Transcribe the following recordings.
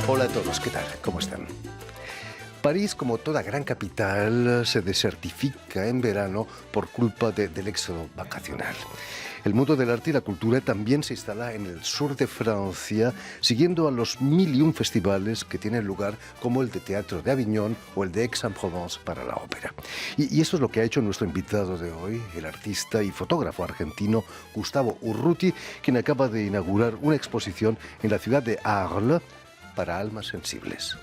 Hola a todos, ¿qué tal? ¿Cómo están? París, como toda gran capital, se desertifica en verano por culpa del éxodo vacacional. El mundo del arte y la cultura también se instala en el sur de Francia, siguiendo a los 1001 festivales que tienen lugar, como el de Teatro de Aviñón o el de Aix-en-Provence para la ópera. Y eso es lo que ha hecho nuestro invitado de hoy, el artista y fotógrafo argentino Gustavo Urruti, quien acaba de inaugurar una exposición en la ciudad de Arles para almas sensibles.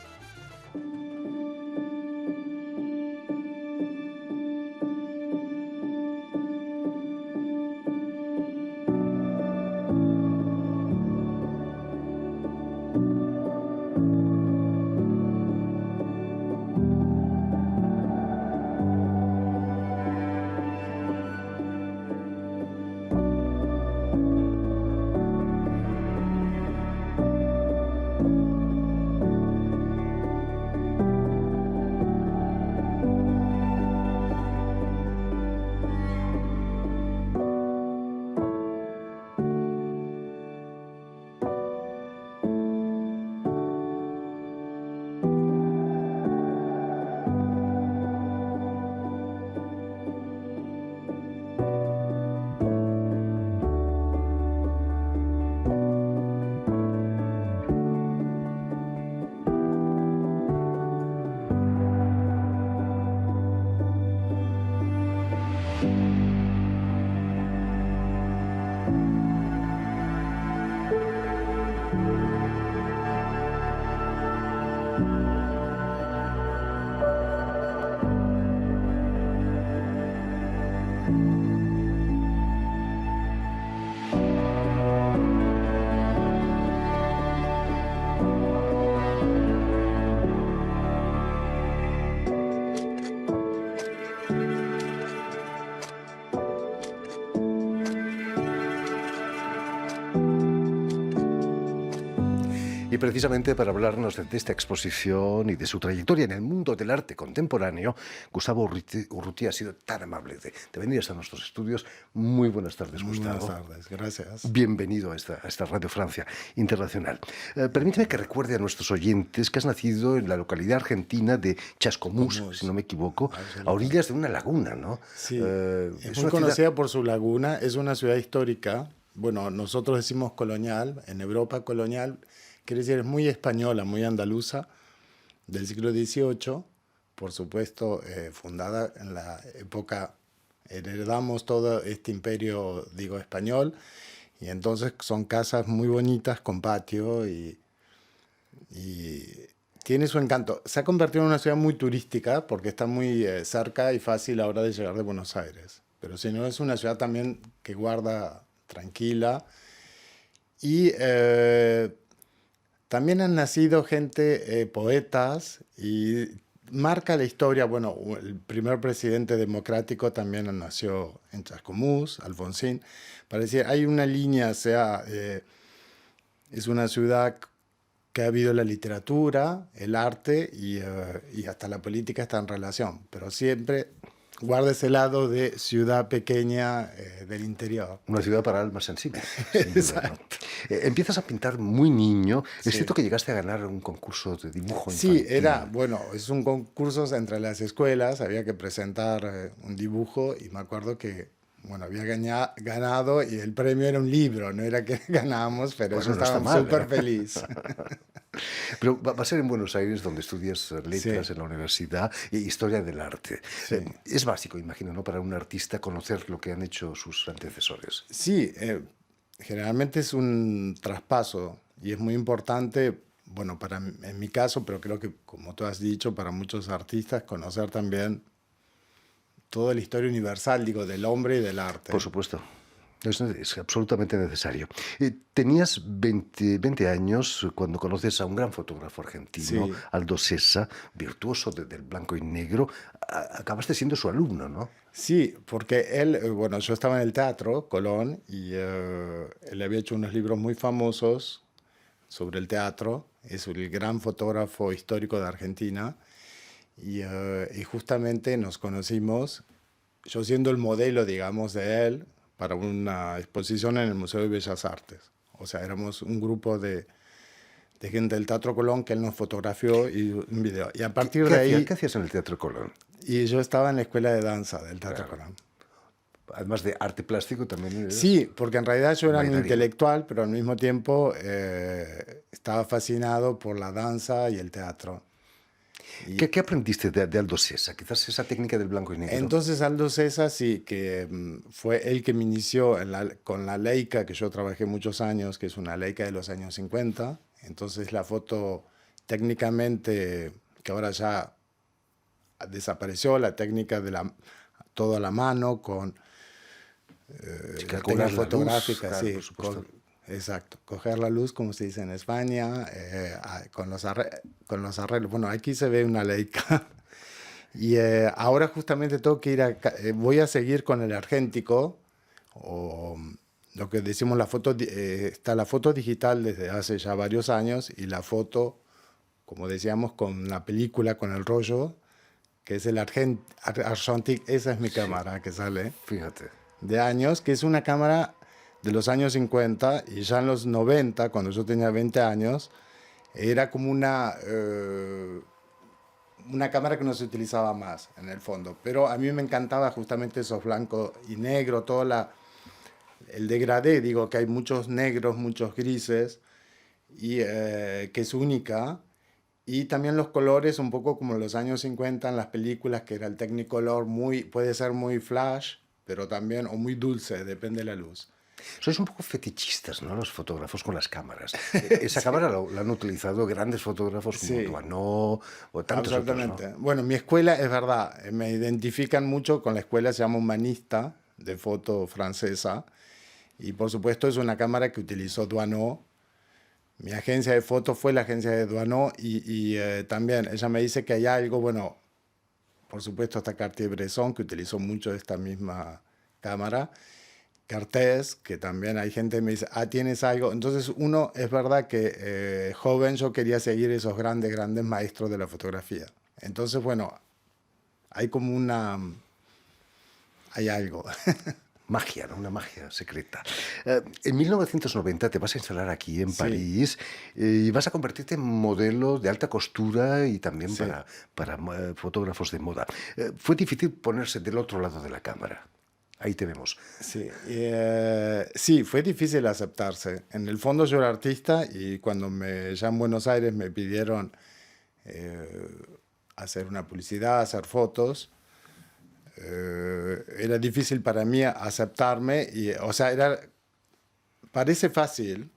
Y precisamente para hablarnos de esta exposición y de su trayectoria en el mundo del arte contemporáneo, Gustavo Urruti ha sido tan amable de venir hasta nuestros estudios. Muy buenas tardes, Muy Gustavo. buenas tardes, gracias. Bienvenido a esta Radio Francia Internacional. Permíteme que recuerde a nuestros oyentes que has nacido en la localidad argentina de Chascomús, si no me equivoco, a orillas de una laguna, ¿no? Sí, es muy una conocida ciudad... por su laguna, es una ciudad histórica. Bueno, nosotros decimos colonial, en Europa colonial, quiere decir es muy española, muy andaluza, del siglo XVIII, por supuesto, fundada en la época, heredamos todo este imperio, digo, español, y entonces son casas muy bonitas con patio y tiene su encanto. Se ha convertido en una ciudad muy turística porque está muy cerca y fácil a la hora de llegar de Buenos Aires. Pero si no, es una ciudad también que guarda tranquila. Y también han nacido gente, poetas, y marca la historia. Bueno, el primer presidente democrático también nació en Chascomús, Alfonsín. Parecía, hay una línea, o sea, es una ciudad que ha habido la literatura, el arte y hasta la política está en relación, pero siempre guarda ese lado de ciudad pequeña del interior. Una ciudad para almas sensibles, sin duda, ¿no? Exacto. Empiezas a pintar muy niño. Es Sí. cierto que llegaste a ganar un concurso de dibujo Sí, era, infantil. bueno, es un concurso entre las escuelas, había que presentar un dibujo y me acuerdo que, bueno, había ganado y el premio era un libro, no era que ganábamos, pero yo Bueno, no está estaba mal, súper ¿eh? feliz. Pero va a ser en Buenos Aires, donde estudias letras Sí, en la universidad e historia del arte. sí. Es básico, imagino, ¿no?, para un artista conocer lo que han hecho sus antecesores. Sí, generalmente es un traspaso y es muy importante, bueno, en mi caso, pero creo que como tú has dicho, para muchos artistas, conocer también toda la historia universal, digo, del hombre y del Por arte. supuesto. Es absolutamente necesario. Tenías 20 años cuando conoces a un gran fotógrafo argentino, Sí, Aldo Cessa, virtuoso del blanco y negro. Acabaste siendo su alumno, ¿no? sí, porque él, bueno, yo estaba en el teatro, Colón, y él había hecho unos libros muy famosos sobre el teatro, es el gran fotógrafo histórico de Argentina, y justamente nos conocimos, yo siendo el modelo, digamos, de él, para una exposición en el Museo de Bellas Artes. O sea, éramos un grupo de gente del Teatro Colón que él nos fotografió y un video. Y a partir ¿Qué de ahí... ¿Qué hacías en el Teatro Colón? Y yo estaba en la escuela de danza del Teatro Claro. Colón. Además de arte plástico, también eres Sí, porque en realidad yo era un bailarín. intelectual, pero al mismo tiempo estaba fascinado por la danza y el teatro. Y ¿Qué aprendiste de Aldo Sesa? Quizás esa técnica del blanco y negro. entonces Aldo César sí, que fue el que me inició con la Leica, que yo trabajé muchos años, que es una Leica de los años 50. Entonces la foto técnicamente, que ahora ya desapareció, la técnica de todo a la mano, con Sí, la calcular técnica la luz, fotográfica, claro, sí, por supuesto. exacto, coger la luz, como se dice en España, con los arreglos. Bueno, aquí se ve una Leica. Y ahora justamente tengo que voy a seguir con el argéntico, o lo que decimos la foto, está la foto digital desde hace ya varios años y la foto, como decíamos, con la película, con el rollo, que es el Argentic, esa es mi Sí, cámara que sale fíjate. de años, que es una cámara de los años 50 y ya en los 90, cuando yo tenía 20 años, era como una cámara que no se utilizaba más en el fondo. Pero a mí me encantaba justamente esos blanco y negro, el degradé, digo que hay muchos negros, muchos grises, y que es única. Y también los colores, un poco como en los años 50 en las películas, que era el Technicolor, puede ser muy flash, pero también, o muy dulce, depende de la luz. Sois un poco fetichistas, ¿no? Los fotógrafos con las cámaras. Esa cámara la han utilizado grandes fotógrafos como Sí, Doisneau o tantos otros, ¿no? absolutamente. Bueno, mi escuela es verdad, me identifican mucho con la escuela, se llama Humanista, de foto francesa, y por supuesto es una cámara que utilizó Doisneau. Mi agencia de fotos fue la agencia de Doisneau y también ella me dice que hay algo, bueno, por supuesto está Cartier-Bresson, que utilizó mucho esta misma cámara, Cartés, que también hay gente que me dice, tienes algo. Entonces uno, es verdad que joven yo quería seguir esos grandes, grandes maestros de la fotografía. Entonces, bueno, hay como hay algo. Magia, ¿no? Una magia secreta. En 1990 te vas a instalar aquí en Sí, París y vas a convertirte en modelo de alta costura y también sí. para fotógrafos de moda. Fue difícil ponerse del otro lado de la cámara. Ahí te vemos. Sí, sí, fue difícil aceptarse. En el fondo yo era artista y cuando ya en Buenos Aires me pidieron hacer una publicidad, hacer fotos, era difícil para mí aceptarme. O sea, parece fácil,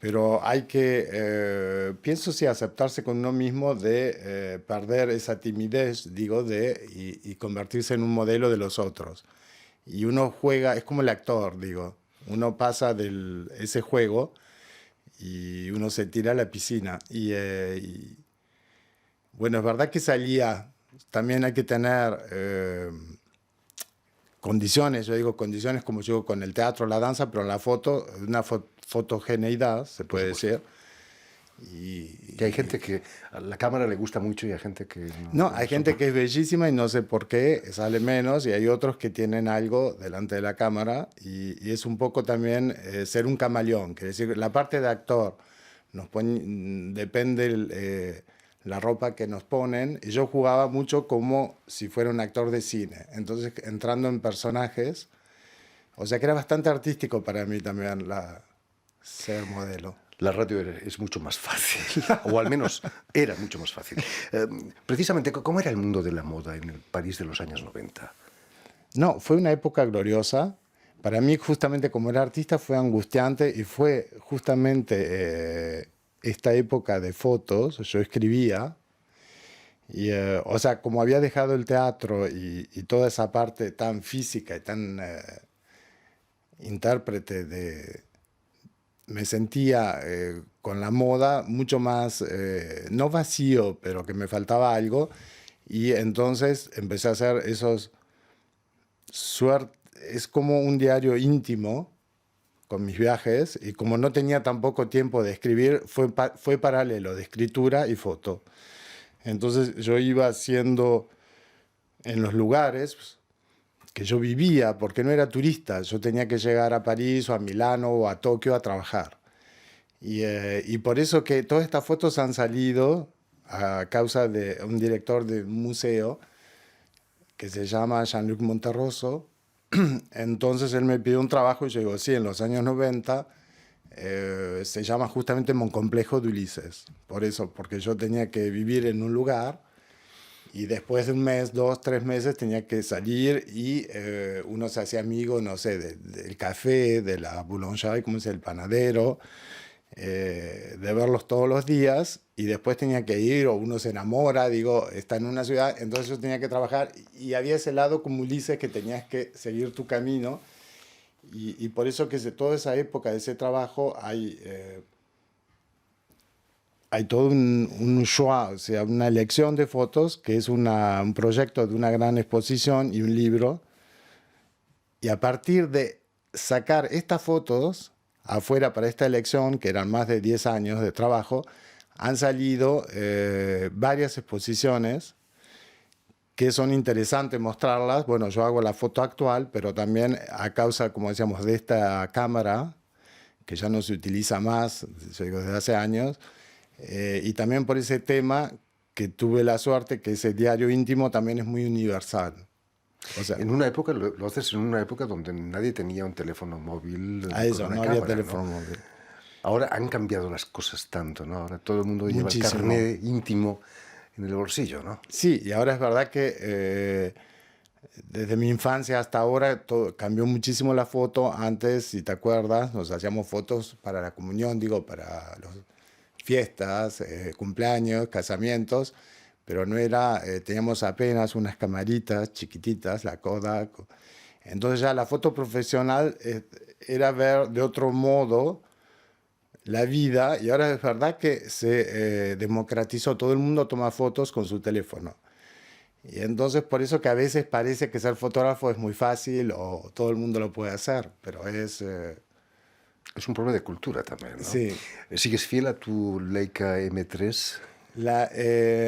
pero hay pienso sí, aceptarse con uno mismo de perder esa timidez, digo, y convertirse en un modelo de los otros. Y uno juega, es como el actor, digo. Uno pasa ese juego y uno se tira a la piscina. Bueno, es verdad que salía. También hay que tener condiciones, yo digo condiciones como yo con el teatro, la danza, pero en la foto, una fotogeneidad, se Por puede supuesto. decir. Que hay gente que a la cámara le gusta mucho y hay gente que No, no hay lo gente que soporta. es bellísima y no sé por qué sale menos, y hay otros que tienen algo delante de la cámara, y es un poco también ser un camaleón, que decir, la parte de actor depende la ropa que nos ponen, y yo jugaba mucho como si fuera un actor de cine, entonces entrando en personajes, o sea que era bastante artístico para mí también ser modelo. La radio es mucho más fácil, o al menos era mucho más fácil. Precisamente, ¿cómo era el mundo de la moda en el París de los años 90? No, fue una época gloriosa. Para mí, justamente como era artista, fue angustiante y fue justamente esta época de fotos. Yo escribía y, o sea, como había dejado el teatro y toda esa parte tan física y tan intérprete me sentía con la moda mucho más, no vacío, pero que me faltaba algo. Y entonces empecé a hacer es como un diario íntimo con mis viajes, y como no tenía tampoco tiempo de escribir, fue paralelo de escritura y foto. Entonces yo iba haciendo en los lugares que yo vivía, porque no era turista, yo tenía que llegar a París o a Milano o a Tokio a trabajar. Y por eso que todas estas fotos han salido a causa de un director de un museo que se llama Jean-Luc Monterroso. Entonces él me pidió un trabajo y yo digo, sí, en los años 90 se llama justamente Moncomplejo de Ulises. Por eso, porque yo tenía que vivir en un lugar y después de un mes, 2, 3 meses tenía que salir y uno se hacía amigo, no sé, del café, de la boulangerie, como es el panadero, de verlos todos los días y después tenía que ir o uno se enamora, digo, está en una ciudad, entonces yo tenía que trabajar y había ese lado como Ulises que tenías que seguir tu camino y por eso que de toda esa época de ese trabajo hay todo un choix, o sea, una elección de fotos que es un proyecto de una gran exposición y un libro y a partir de sacar estas fotos afuera para esta elección, que eran más de 10 años de trabajo, han salido varias exposiciones que son interesantes mostrarlas. Bueno, yo hago la foto actual, pero también a causa, como decíamos, de esta cámara, que ya no se utiliza más, yo digo, desde hace años, y también por ese tema que tuve la suerte que ese diario íntimo también es muy universal. O sea, en una época, lo haces en una época donde nadie tenía un teléfono móvil a con eso, una no cámara, había teléfono ¿no? móvil. Ahora han cambiado las cosas tanto, ¿no? Ahora todo el mundo lleva el Muchísimo. carnet íntimo en el bolsillo, ¿no? Sí, y ahora es verdad que desde mi infancia hasta ahora todo, cambió muchísimo la foto. Antes, si te acuerdas, nos hacíamos fotos para la comunión, digo, para las fiestas, cumpleaños, casamientos, pero no era, teníamos apenas unas camaritas chiquititas, la Kodak. Entonces ya la foto profesional era ver de otro modo la vida y ahora es verdad que se democratizó, todo el mundo toma fotos con su teléfono. Y entonces por eso que a veces parece que ser fotógrafo es muy fácil o todo el mundo lo puede hacer, pero Es un problema de cultura también, ¿no? sí. ¿Sigues fiel a tu Leica M3?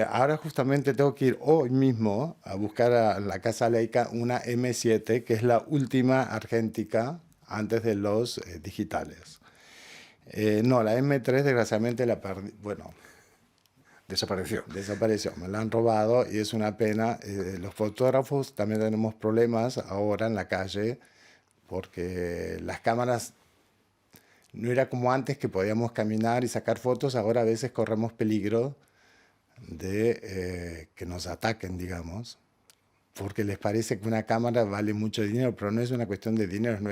Ahora justamente tengo que ir hoy mismo a buscar a la casa Leica una M7, que es la última argéntica antes de los digitales. No, la M3 desgraciadamente la perdí, bueno, Desapareció. desapareció, me la han robado y es una pena. Los fotógrafos también tenemos problemas ahora en la calle porque las cámaras no era como antes que podíamos caminar y sacar fotos, ahora a veces corremos peligro de que nos ataquen, digamos, porque les parece que una cámara vale mucho dinero, pero no es una cuestión de dinero, es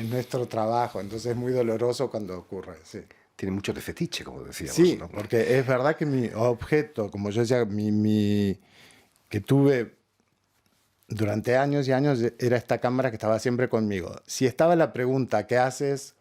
nuestro trabajo, entonces es muy doloroso cuando ocurre, sí. Tiene mucho de fetiche, como decíamos, Sí, ¿no? porque es verdad que mi objeto, como yo decía, que tuve durante años y años, era esta cámara que estaba siempre conmigo. Si estaba la pregunta, ¿qué haces?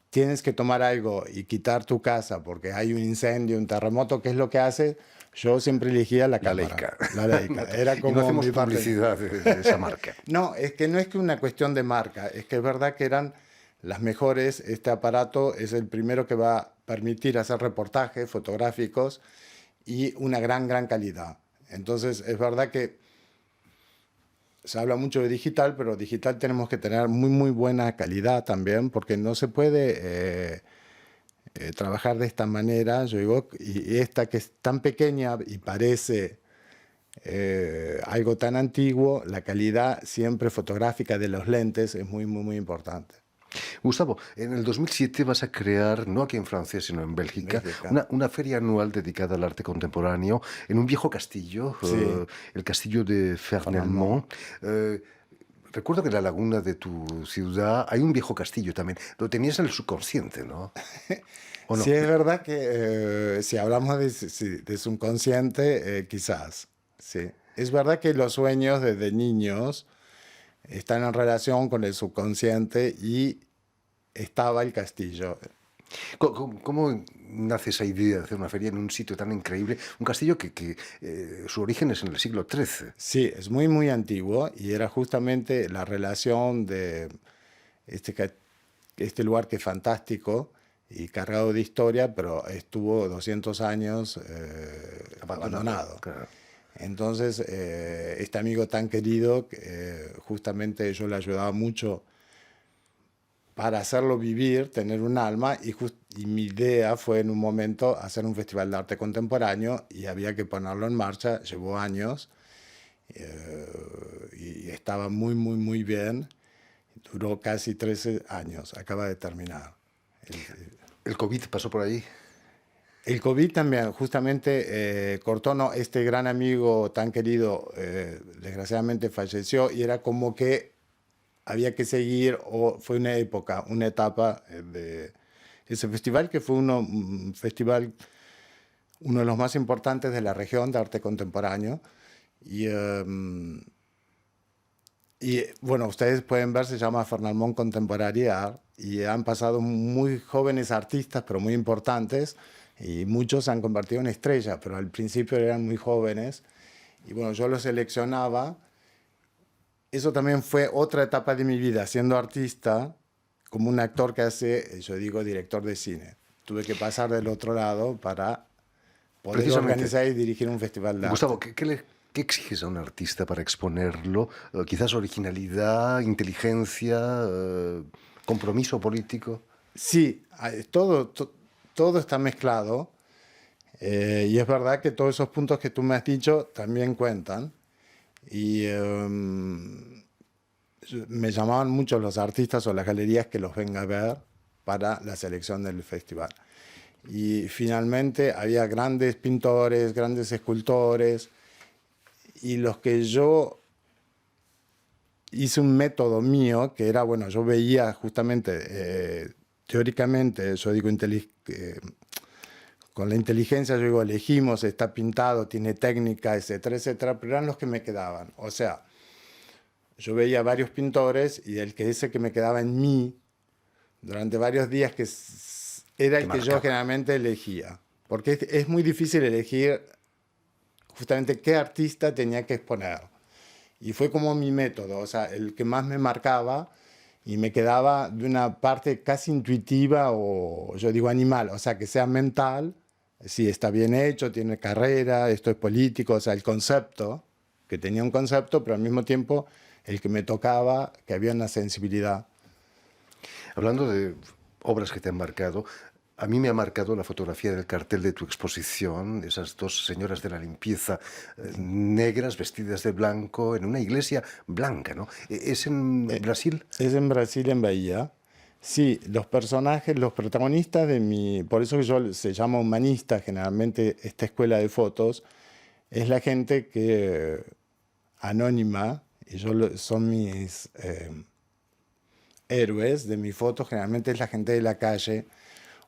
Tienes que tomar algo y quitar tu casa porque hay un incendio, un terremoto, ¿qué es lo que haces? Yo siempre elegía la La cámara. Leica. La Leica. Era Y como no hacemos mi parte. publicidad de esa marca. No, es que no es que una cuestión de marca, es que es verdad que eran las mejores. Este aparato es el primero que va a permitir hacer reportajes fotográficos y una gran calidad. Entonces, es verdad que se habla mucho de digital, pero digital tenemos que tener muy buena calidad también, porque no se puede trabajar de esta manera, yo digo, y esta que es tan pequeña y parece algo tan antiguo, la calidad siempre fotográfica de los lentes es muy importante. Gustavo, en el 2007 vas a crear, no aquí en Francia, sino en Bélgica, Bélgica. una feria anual dedicada al arte contemporáneo en un viejo castillo, Sí, el castillo de Fernelmont. Recuerdo que en la laguna de tu ciudad hay un viejo castillo también. Lo tenías en el subconsciente, ¿no? ¿O sí no? es verdad que si hablamos de subconsciente, quizás, sí. Es verdad que los sueños desde niños están en relación con el subconsciente y estaba el castillo. ¿Cómo nace esa idea de hacer una feria en un sitio tan increíble? Un castillo que su origen es en el siglo XIII. Sí, es muy antiguo y era justamente la relación de este lugar que es fantástico y cargado de historia, pero estuvo 200 años abandonado. Claro. Entonces, este amigo tan querido, justamente yo le ayudaba mucho para hacerlo vivir, tener un alma, y mi idea fue en un momento hacer un festival de arte contemporáneo y había que ponerlo en marcha, llevó años y estaba muy, muy, muy bien, duró casi 13 años, acaba de terminar. ¿El COVID pasó por ahí? El COVID también, justamente cortó, no, este gran amigo tan querido desgraciadamente falleció y era como que había que seguir, o fue una época, una etapa de ese festival, que fue un festival, uno de los más importantes de la región de arte contemporáneo. Y bueno, ustedes pueden ver, se llama Fernalmont Contemporary Art, y han pasado muy jóvenes artistas, pero muy importantes, y muchos se han convertido en estrellas, pero al principio eran muy jóvenes. Y bueno, yo los seleccionaba. Eso también fue otra etapa de mi vida, siendo artista, como un actor que hace, yo digo, director de cine. Tuve que pasar del otro lado para poder organizar y dirigir un festival de Gustavo, arte. ¿qué exiges a un artista para exponerlo? Quizás originalidad, inteligencia, compromiso político. Sí, todo está mezclado. Y es verdad que todos esos puntos que tú me has dicho también cuentan. Y me llamaban mucho los artistas o las galerías que los venga a ver para la selección del festival. Y finalmente había grandes pintores, grandes escultores, y los que yo hice un método mío, que era, bueno, yo veía justamente, teóricamente, yo digo, con la inteligencia, yo digo, elegimos, está pintado, tiene técnica, etcétera, etcétera, pero eran los que me quedaban. O sea, yo veía varios pintores y ese que me quedaba en mí durante varios días, que era el que yo generalmente elegía. Porque es muy difícil elegir justamente qué artista tenía que exponer. Y fue como mi método, o sea, el que más me marcaba y me quedaba de una parte casi intuitiva o yo digo animal, o sea, que sea mental, sí, está bien hecho, tiene carrera, esto es político, o sea, el concepto, que tenía un concepto, pero al mismo tiempo el que me tocaba, que había una sensibilidad. Hablando de obras que te han marcado, a mí me ha marcado la fotografía del cartel de tu exposición, esas dos señoras de la limpieza negras vestidas de blanco en una iglesia blanca, ¿no? ¿Es en Brasil? Es en Brasil, en Bahía. Sí, los personajes, los protagonistas de por eso que se llama humanista generalmente esta escuela de fotos, es la gente que anónima, y son mis héroes de mis fotos, generalmente es la gente de la calle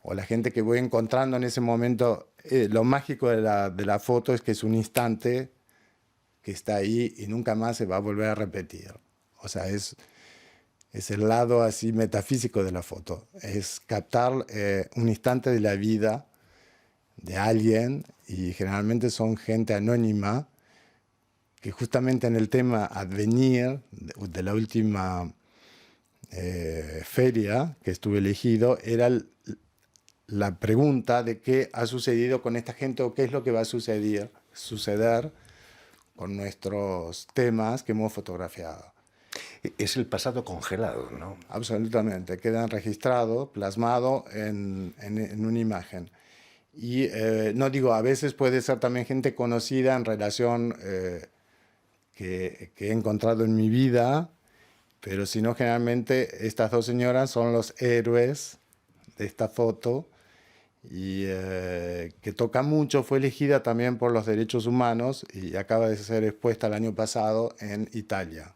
o la gente que voy encontrando en ese momento. Lo mágico de la foto es que es un instante que está ahí y nunca más se va a volver a repetir. O sea, es el lado así metafísico de la foto. Es captar un instante de la vida de alguien, y generalmente son gente anónima que justamente en el tema Advenir de la última feria que estuve elegido era la pregunta de qué ha sucedido con esta gente o qué es lo que va a suceder con nuestros temas que hemos fotografiado. Es el pasado congelado, ¿no? Absolutamente, quedan registrados, plasmados en una imagen. Y no digo, a veces puede ser también gente conocida en relación que he encontrado en mi vida, pero si no, generalmente estas dos señoras son los héroes de esta foto, y que toca mucho. Fue elegida también por los derechos humanos y acaba de ser expuesta el año pasado en Italia.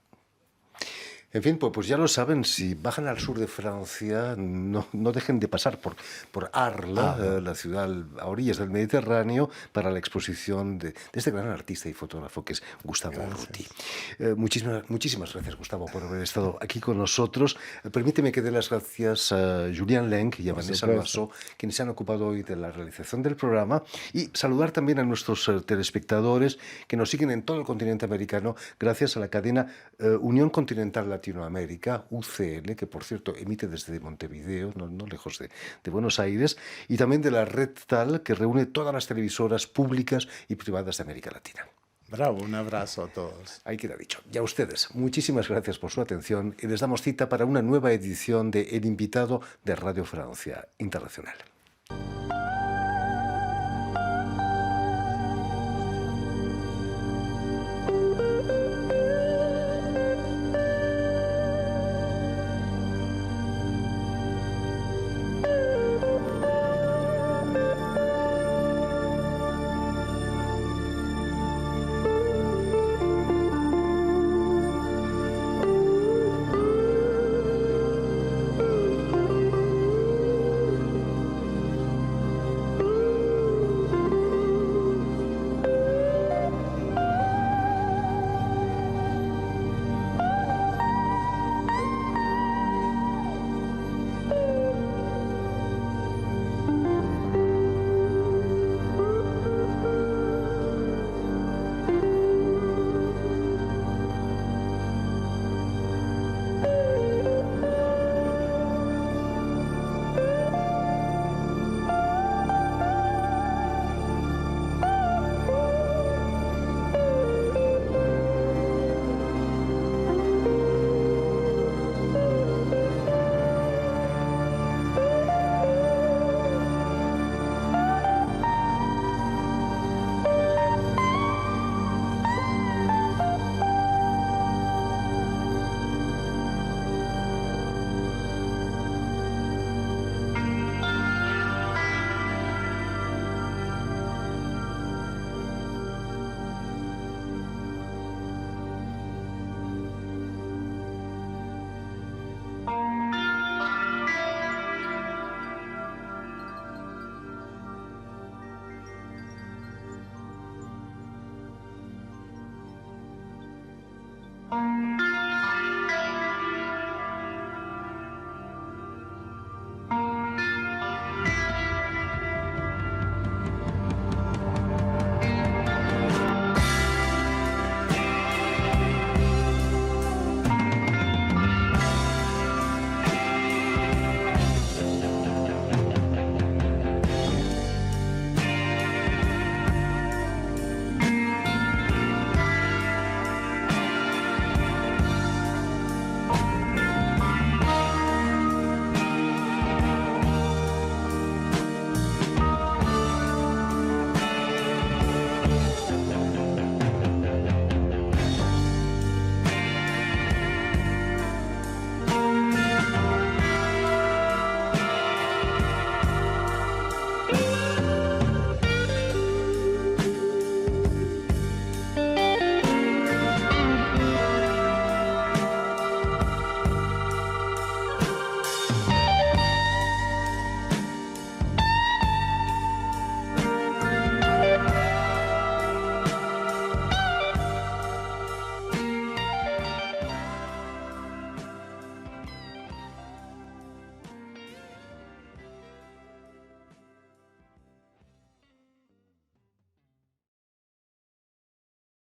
En fin, pues ya lo saben, si bajan al sur de Francia, no dejen de pasar por Arles, la ciudad a orillas del Mediterráneo, para la exposición de este gran artista y fotógrafo que es Gustavo Urruti. Muchísimas gracias, Gustavo, por haber estado aquí con nosotros. Permíteme que dé las gracias a Julián Lenk y a Vanessa Loasso, quienes se han ocupado hoy de la realización del programa, y saludar también a nuestros telespectadores que nos siguen en todo el continente americano gracias a la cadena Unión Continental Latinoamérica, UCL, que por cierto emite desde Montevideo, no lejos de Buenos Aires, y también de la red TAL, que reúne todas las televisoras públicas y privadas de América Latina. Bravo, un abrazo a todos. Ahí queda dicho. Y a ustedes, muchísimas gracias por su atención y les damos cita para una nueva edición de El Invitado de Radio Francia Internacional.